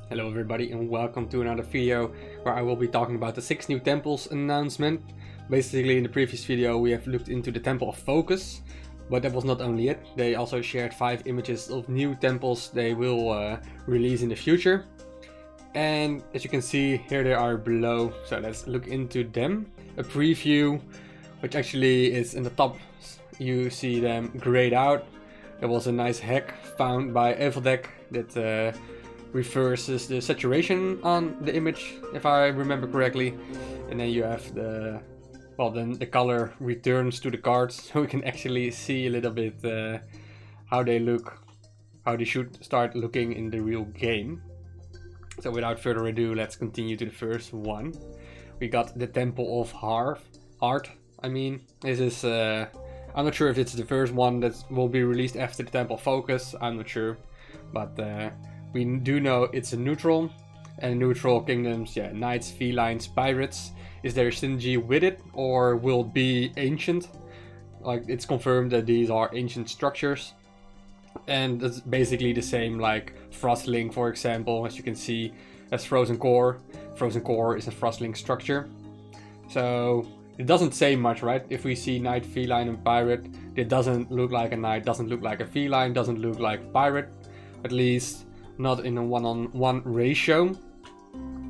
Hello everybody and welcome to another video where I will be talking about the 6 new temples announcement. Basically in the previous video we have looked into the Temple of Focus, but that was not only it. They also shared 5 images of new temples they will release in the future. And as you can see here they are below, so let's look into them. A preview which actually is in the top, you see them grayed out. There was a nice hack found by Eveldek that reverses the saturation on the image, if I remember correctly, and then you have then the color returns to the cards, so we can actually see a little bit how they look, how they should start looking in the real game. So without further ado, let's continue to the first one. We got the Temple of Harv. This is I'm not sure if it's the first one that will be released after the Temple of Focus. I'm not sure, but we do know it's a neutral, and neutral kingdoms, yeah, knights, felines, pirates. Is there synergy with it, or will it be ancient? Like, it's confirmed that these are ancient structures, and it's basically the same like Frostling, for example, as you can see, as Frozen Core. Frozen Core is a Frostling structure, so it doesn't say much, right? If we see knight, feline, and pirate, it doesn't look like a knight, doesn't look like a feline, doesn't look like a pirate, at least not in a one-on-one ratio.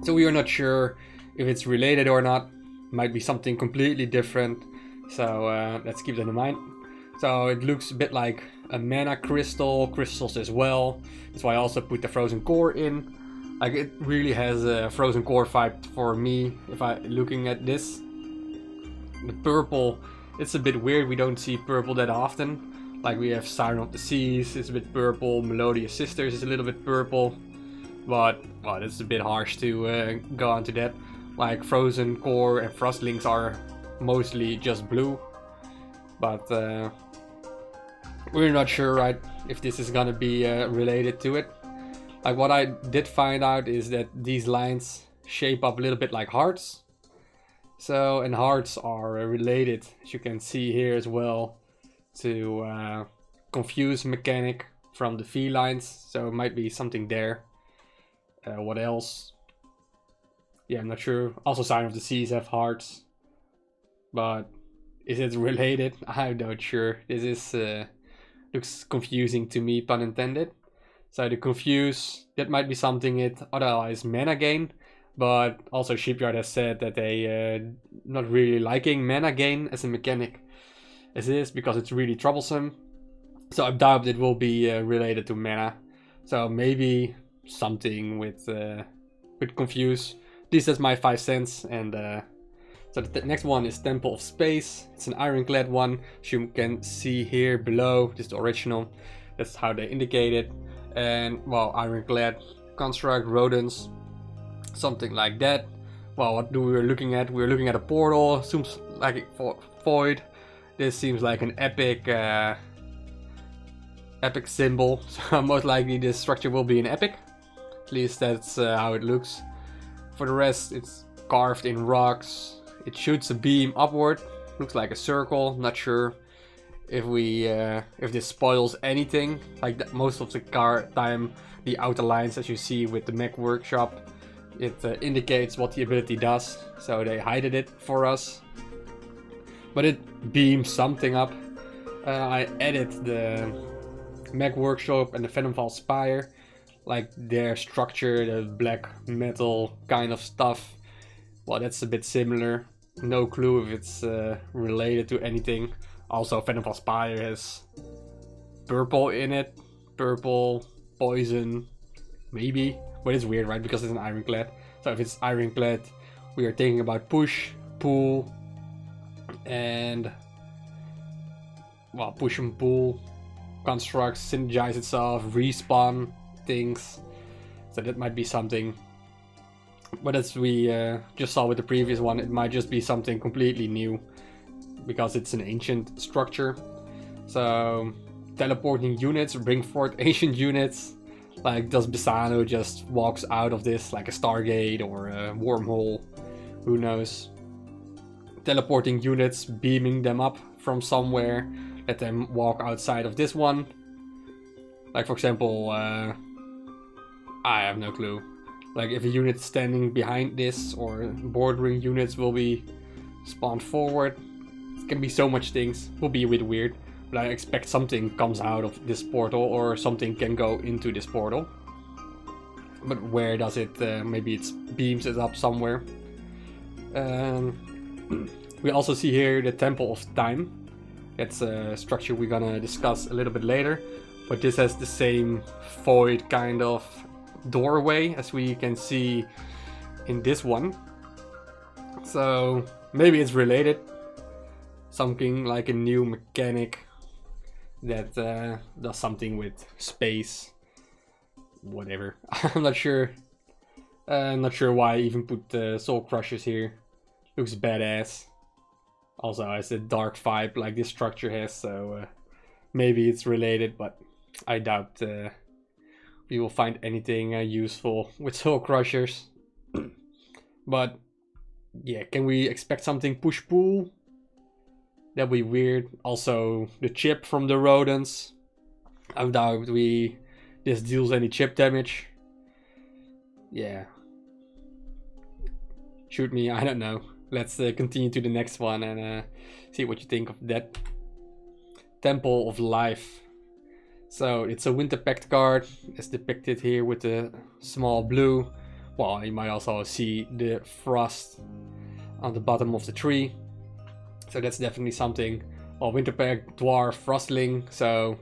So we are not sure if it's related or not. Might be something completely different, so let's keep that in mind. So it looks a bit like a mana crystals as well. That's why I also put the Frozen Core in. Like, it really has a Frozen Core vibe for me if I looking at this. The purple, it's a bit weird, we don't see purple that often. Like, we have Siren of the Seas, it's a bit purple, Melodious Sisters is a little bit purple. But, well, it's a bit harsh to go on to that. Like, Frozen Core and Frostlings are mostly just blue. But we're not sure, right, if this is gonna be related to it. Like, what I did find out is that these lines shape up a little bit like hearts. So, and hearts are related, as you can see here as well, to confuse mechanic from the felines. So it might be something there. What else? Yeah, I'm not sure. Also, Sign of the Seas have hearts, but is it related? I'm not sure. This is looks confusing to me, pun intended. So the confuse, that might be something it otherwise mana gain. But also Shipyard has said that they not really liking mana gain as a mechanic as it is, because it's really troublesome. So I doubt it will be related to mana. So maybe something with confuse. At least that's my 5 cents. And so the next one is Temple of Space. It's an ironclad one, as you can see here below. This is the original. That's how they indicate it. And, well, ironclad construct, rodents, something like that. Well, what do we were looking at? We were looking at a portal. Seems like a void. This seems like an epic epic symbol. So most likely this structure will be an epic. At least that's how it looks. For the rest, it's carved in rocks. It shoots a beam upward. Looks like a circle. Not sure if we if this spoils anything. Like most of the time, the outer lines, as you see with the mech workshop, it indicates what the ability does, so they hided it for us. But it beams something up. I added the mech workshop and the Venomfall Spire, like their structure, the black metal kind of stuff. Well, that's a bit similar. No clue if it's related to anything. Also, Venomfall Spire has purple in it. Purple, poison, maybe. But it's weird, right? Because it's an ironclad. So if it's ironclad, we are thinking about push, pull, and, well, push and pull, construct, synergize itself, respawn things. So that might be something. But as we just saw with the previous one, it might just be something completely new, because it's an ancient structure. So teleporting units, bring forth ancient units. Like, does Bisano just walks out of this like a Stargate or a wormhole? Who knows? Teleporting units, beaming them up from somewhere, let them walk outside of this one. Like, for example, I have no clue. Like if a unit standing behind this or bordering units will be spawned forward. It can be so much things. Will be a bit weird. But I expect something comes out of this portal or something can go into this portal. But where does it? Maybe it beams it up somewhere. We also see here the Temple of Time. That's a structure we're gonna discuss a little bit later. But this has the same void kind of doorway as we can see in this one. So maybe it's related. Something like a new mechanic that does something with space. Whatever. I'm not sure. Not sure why I even put soul crushers here. Looks badass. Also has a dark vibe like this structure has, so maybe it's related, but I doubt we will find anything useful with soul crushers. But yeah, can we expect something push-pull? That'd be weird. Also, the chip from the rodents. I doubt this deals any chip damage. Yeah. Shoot me, I don't know. Let's continue to the next one and see what you think of that. Temple of Life. So it's a Winter Pact card, as depicted here with the small blue. Well, you might also see the frost on the bottom of the tree. So that's definitely something. Well, Winter Pact, Dwarf, Frostling, so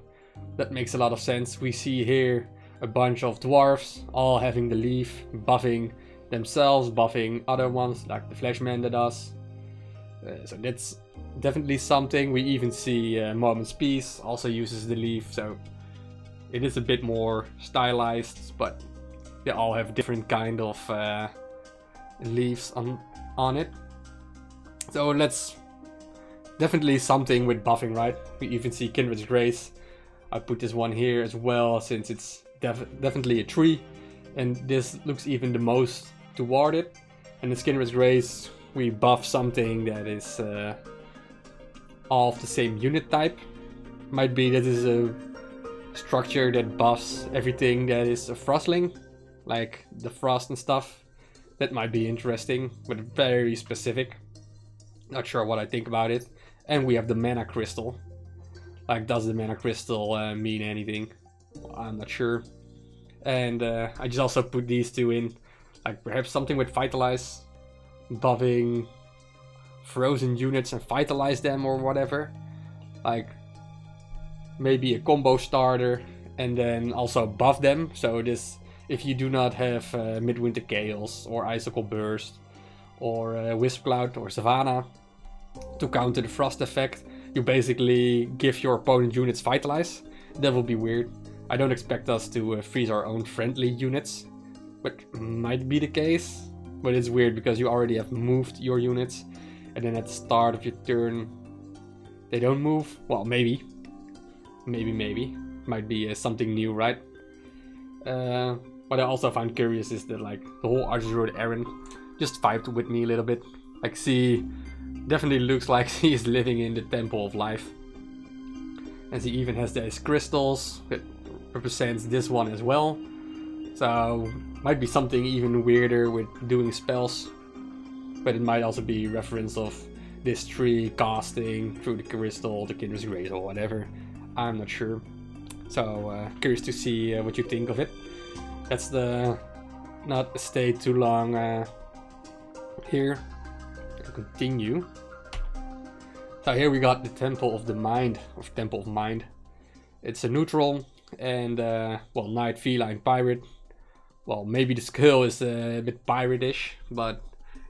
that makes a lot of sense. We see here a bunch of dwarfs all having the leaf, buffing themselves, buffing other ones like the Flashman that does. So that's definitely something. We even see Moment's Peace also uses the leaf, so it is a bit more stylized, but they all have different kind of leaves on it. So let's definitely something with buffing, right? We even see Kindred's Grace. I put this one here as well since it's definitely a tree, and this looks even the most toward it. And in Kindred's Grace we buff something that is all of the same unit type. Might be that is a structure that buffs everything that is a frostling, like the frost and stuff. That might be interesting, but very specific. Not sure what I think about it. And we have the mana crystal. Like, does the mana crystal mean anything? Well, I'm not sure. And I just also put these two in. Like perhaps something with Vitalize, buffing frozen units and vitalize them or whatever. Like maybe a combo starter and then also buff them. So this, if you do not have Midwinter Gales or Icicle Burst or Wisp Cloud or Savannah to counter the frost effect, you basically give your opponent units Vitalize. That will be weird. I don't expect us to freeze our own friendly units, but might be the case. But it's weird because you already have moved your units, and then at the start of your turn they don't move. Well, maybe. Might be something new, right? What I also found curious is that like the whole Archdruid Aaron just vibed with me a little bit. Like, see, definitely looks like he is living in the Temple of Life. And he even has these crystals that represents this one as well. So might be something even weirder with doing spells. But it might also be reference of this tree casting through the crystal, the Kindred's Grace or whatever. I'm not sure. So curious to see what you think of it. That's the not stay too long here. Continue. So here we got the Temple of the Mind, or Temple of Mind. It's a neutral and well, Knight, Feline, Pirate. Well, maybe the skill is a bit pirate-ish, but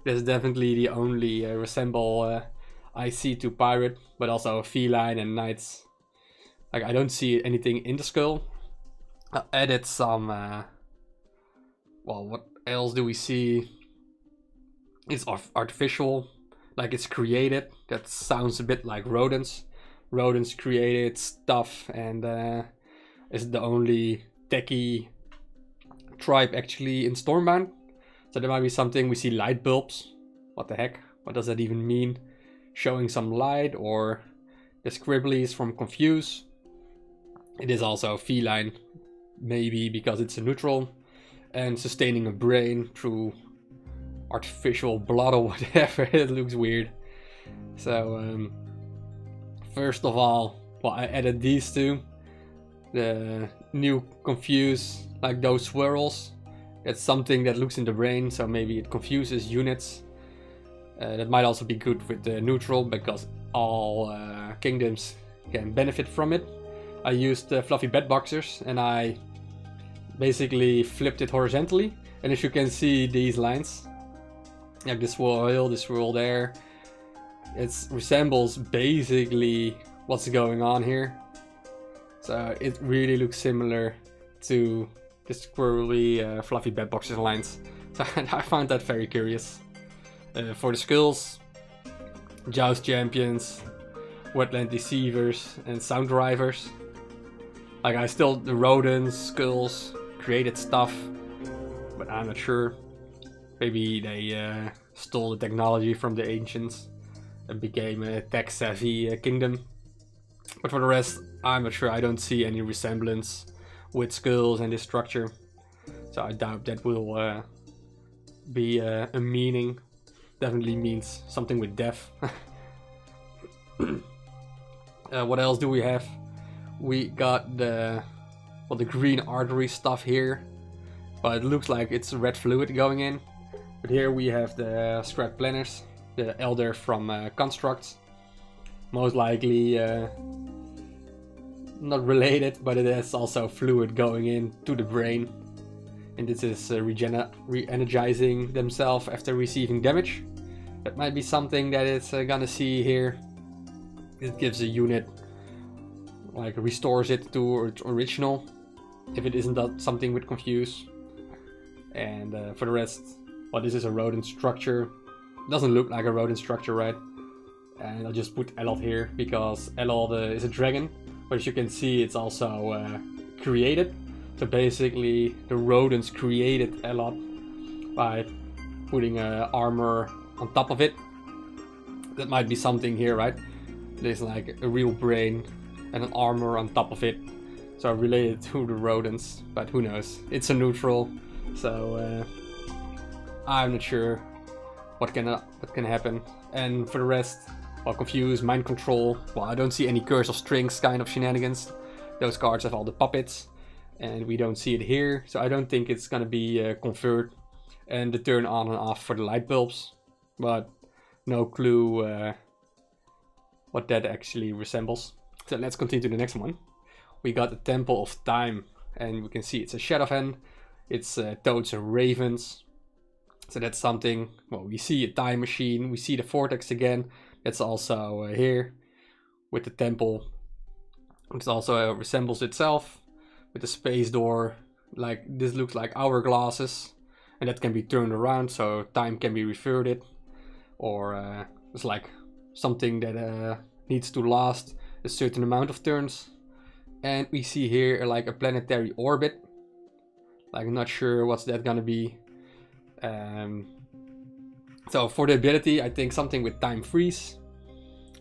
that's definitely the only resemble I see to Pirate, but also Feline and Knights. Like, I don't see anything in the skull. I added some well, what else do we see? It's artificial, like it's created. That sounds a bit like rodents. Rodents created stuff and is the only techie tribe actually in Stormbound. So there might be something. We see light bulbs. What the heck? What does that even mean? Showing some light, or the scribblies from Confuse. It is also feline, maybe because it's a neutral. and sustaining a brain through artificial blood or whatever. It looks weird. So first of all, well, I added these two. The new confuse, like those swirls. That's something that looks in the brain, so maybe it confuses units. That might also be good with the neutral, because all kingdoms can benefit from it. I used fluffy bed boxers, and I basically flipped it horizontally. And as you can see, these lines, like this swirl there, it resembles basically what's going on here. So it really looks similar to the squirrely fluffy bed boxers lines. So I found that very curious. For the skulls, Joust Champions, Wetland Deceivers, and Sound Drivers. Like the rodents, skulls, created stuff, but I'm not sure. Maybe they stole the technology from the ancients and became a tech-savvy kingdom. But for the rest, I'm not sure. I don't see any resemblance with skulls and this structure. So I doubt that will be a meaning. Definitely means something with death. What else do we have? We got the green artery stuff here, but it looks like it's red fluid going in. But here we have the scrap planners, the elder from constructs. Most likely not related, but it has also fluid going in to the brain, and this is re-energizing themselves after receiving damage. That might be something that it's gonna see here. It gives a unit, like restores it to its original, if it isn't something with confuse. And for the rest, well, this is a rodent structure. Doesn't look like a rodent structure, right? And I'll just put Elod here because Elod is a dragon, but as you can see, it's also created. So basically, the rodents created Elod by putting armor on top of it. That might be something here, right? There's like a real brain and an armor on top of it, so related to the rodents, but who knows. It's a neutral, so I'm not sure what can happen. And for the rest, well, confuse, mind control. Well, I don't see any curse of strings kind of shenanigans. Those cards have all the puppets, and we don't see it here, so I don't think it's gonna be convert and the turn on and off for the light bulbs. But no clue what that actually resembles. So let's continue to the next one. We got the Temple of Time, and we can see it's a shadow hand. It's toads and ravens. So that's something. Well, we see a time machine. We see the vortex again. That's also here with the temple. It also resembles itself with the space door. Like this looks like hourglasses, and that can be turned around, so time can be reverted. Or it's like something that needs to last a certain amount of turns. And we see here like a planetary orbit. Like I'm not sure what's that gonna be. So for the ability, I think something with time freeze,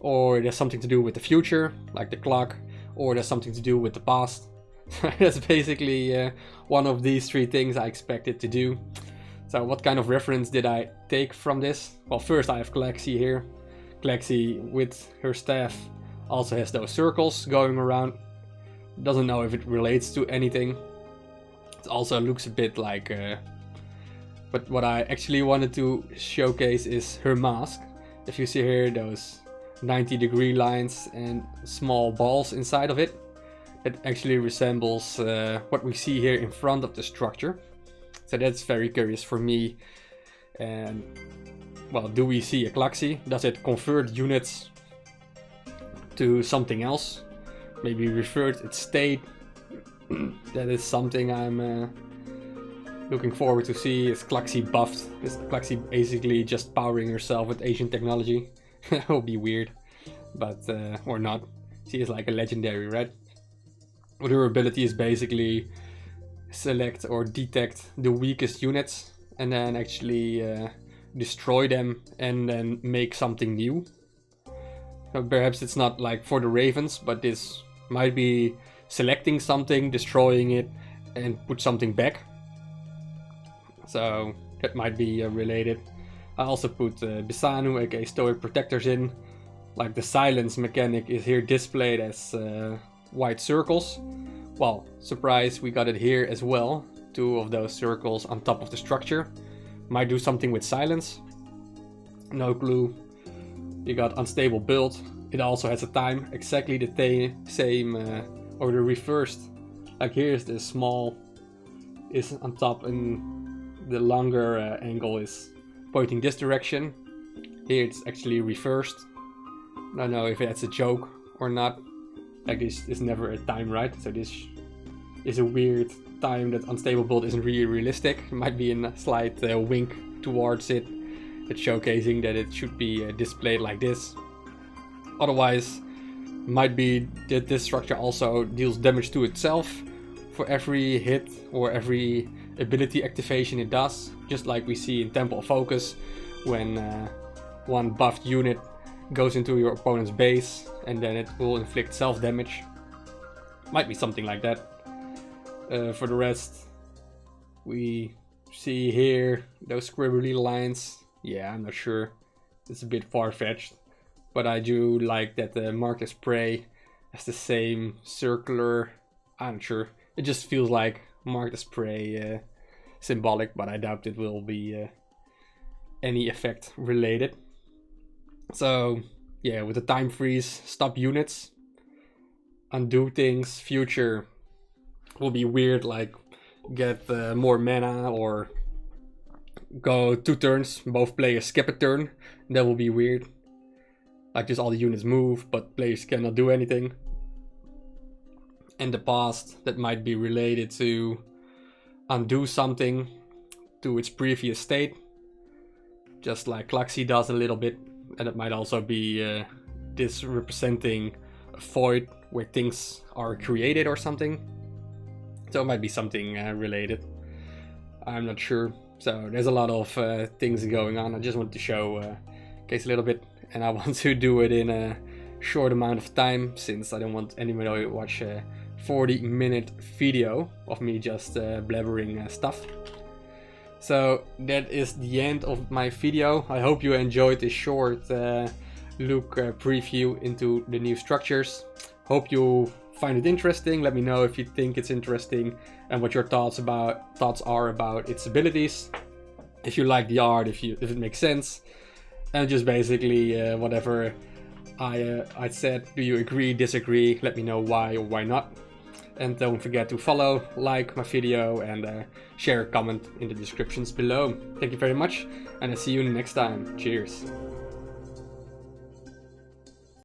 or there's something to do with the future, like the clock, or there's something to do with the past. That's basically one of these three things I expect it to do. So what kind of reference did I take from this? Well, first I have Clexi here. Clexi with her staff also has those circles going around. Doesn't know if it relates to anything. It also looks a bit like... but what I actually wanted to showcase is her mask. If you see here those 90-degree lines and small balls inside of it, it actually resembles what we see here in front of the structure. So that's very curious for me. And well, do we see a Klaxi? Does it convert units to something else? Maybe revert its state? That is something I'm looking forward to see. Is Klaxi buffed? Is Klaxi basically just powering herself with Asian technology? That will be weird, but or not. She is like a legendary, right? But her ability is basically select or detect the weakest units and then actually destroy them and then make something new. Perhaps it's not like for the ravens, but this might be selecting something, destroying it, and put something back. so that might be related. I also put Bisanu, aka Stoic Protectors in. Like the silence mechanic is here displayed as white circles. Well, surprise, we got it here as well. 2 of those circles on top of the structure. Might do something with silence. No clue. You got unstable build. It also has a time, exactly the same or the reversed. Like here's the small is on top and the longer angle is pointing this direction. Here it's actually reversed. I don't know if that's a joke or not. Like this is never a time, right? So this is a weird time that unstable build isn't really realistic. It might be a slight wink towards it. It's showcasing that it should be displayed like this. Otherwise, might be that this structure also deals damage to itself for every hit or every ability activation it does. Just like we see in Temple of Focus when one buffed unit goes into your opponent's base and then it will inflict self-damage. Might be something like that. For the rest, we see here those squibbly lines. Yeah, I'm not sure. It's a bit far-fetched. But I do like that the marked as prey has the same circular... I'm not sure. It just feels like marked as prey symbolic, but I doubt it will be any effect related. So yeah, with the time freeze, stop units, undo things, future will be weird, like get more mana or go 2 turns, both players skip a turn. That will be weird. Like just all the units move, but players cannot do anything. In the past, that might be related to undo something to its previous state. Just like Klaxi does a little bit. And it might also be this representing a void where things are created or something. So it might be something related. I'm not sure. So there's a lot of things going on. I just want to show case a little bit. And I want to do it in a short amount of time, since I don't want anybody to watch a 40-minute video of me just blabbering stuff. So that is the end of my video. I hope you enjoyed this short look preview into the new structures. Hope you find it interesting. Let me know if you think it's interesting and what your thoughts are about its abilities. If you like the art, if it makes sense, and just basically whatever I said. Do you agree, disagree? Let me know why or why not. And don't forget to follow, like my video, and share a comment in the descriptions below. Thank you very much, and I'll see you next time. Cheers.